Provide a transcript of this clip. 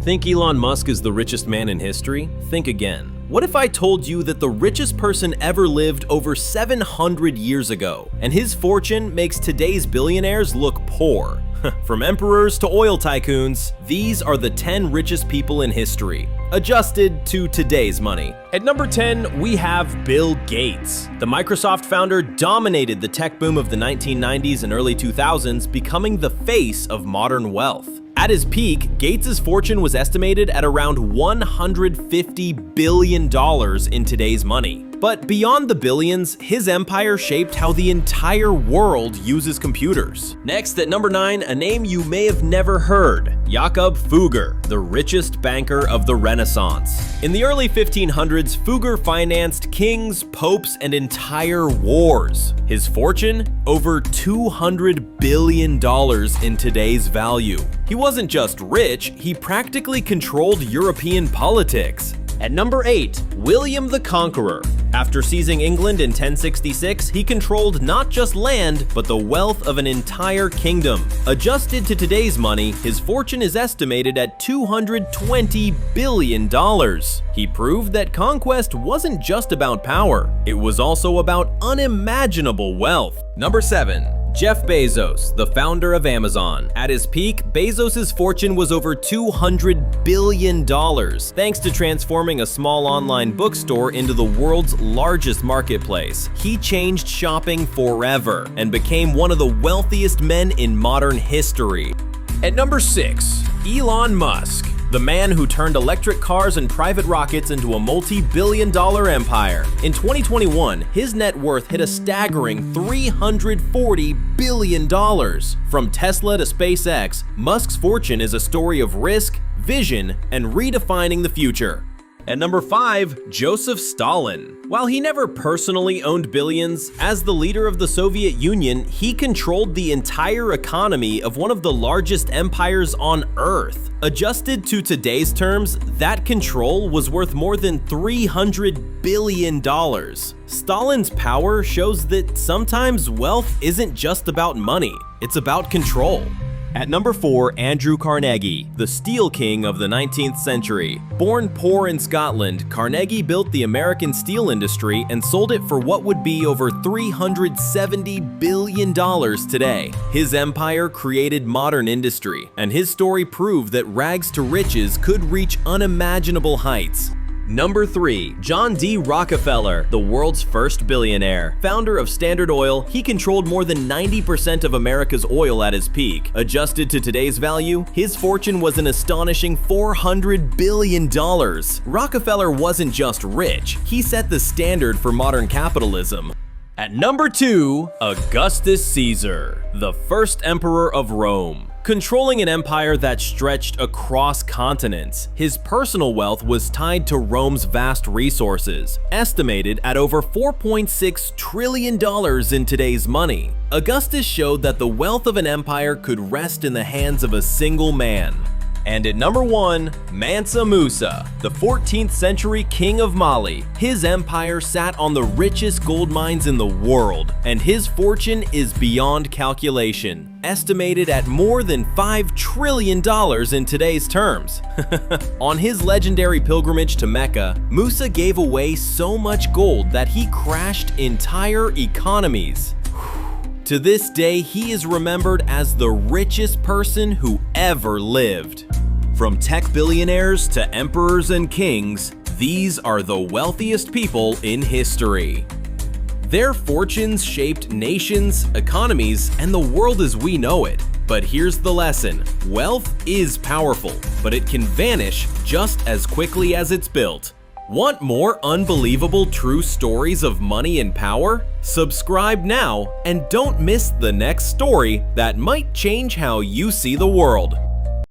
Think Elon Musk is the richest man in history? Think again. What if I told you that the richest person ever lived over 700 years ago, and his fortune makes today's billionaires look poor? From emperors to oil tycoons, these are the 10 richest people in history, adjusted to today's money. At number 10, we have Bill Gates. The Microsoft founder dominated the tech boom of the 1990s and early 2000s, becoming the face of modern wealth. At his peak, Gates' fortune was estimated at around $150 billion in today's money. But beyond the billions, his empire shaped how the entire world uses computers. Next, at number 9, a name you may have never heard, Jakob Fugger, the richest banker of the Renaissance. In the early 1500s, Fugger financed kings, popes, and entire wars. His fortune? Over $200 billion in today's value. He wasn't just rich, he practically controlled European politics. At number 8, William the Conqueror. After seizing England in 1066, he controlled not just land, but the wealth of an entire kingdom. Adjusted to today's money, his fortune is estimated at $220 billion. He proved that conquest wasn't just about power, it was also about unimaginable wealth. Number 7. Jeff Bezos, the founder of Amazon. At his peak, Bezos' fortune was over $200 billion, thanks to transforming a small online bookstore into the world's largest marketplace. He changed shopping forever and became one of the wealthiest men in modern history. At number 6, Elon Musk. The man who turned electric cars and private rockets into a multi-billion-dollar empire. In 2021, his net worth hit a staggering $340 billion. From Tesla to SpaceX, Musk's fortune is a story of risk, vision, and redefining the future. At number 5, Joseph Stalin. While he never personally owned billions, as the leader of the Soviet Union, he controlled the entire economy of one of the largest empires on Earth. Adjusted to today's terms, that control was worth more than $300 billion. Stalin's power shows that sometimes wealth isn't just about money, it's about control. At number 4, Andrew Carnegie, the steel king of the 19th century. Born poor in Scotland, Carnegie built the American steel industry and sold it for what would be over $370 billion today. His empire created modern industry, and his story proved that rags to riches could reach unimaginable heights. Number 3, John D. Rockefeller, the world's first billionaire. Founder of Standard Oil, he controlled more than 90% of America's oil at his peak. Adjusted to today's value, his fortune was an astonishing $400 billion. Rockefeller wasn't just rich, he set the standard for modern capitalism. At number 2, Augustus Caesar, the first emperor of Rome. Controlling an empire that stretched across continents, his personal wealth was tied to Rome's vast resources, estimated at over $4.6 trillion in today's money. Augustus showed that the wealth of an empire could rest in the hands of a single man. And at number 1, Mansa Musa, the 14th century king of Mali. His empire sat on the richest gold mines in the world, and his fortune is beyond calculation, estimated at more than $5 trillion in today's terms. On his legendary pilgrimage to Mecca, Musa gave away so much gold that he crashed entire economies. To this day, he is remembered as the richest person who ever lived. From tech billionaires to emperors and kings, these are the wealthiest people in history. Their fortunes shaped nations, economies, and the world as we know it. But here's the lesson: wealth is powerful, but it can vanish just as quickly as it's built. Want more unbelievable true stories of money and power? Subscribe now and don't miss the next story that might change how you see the world.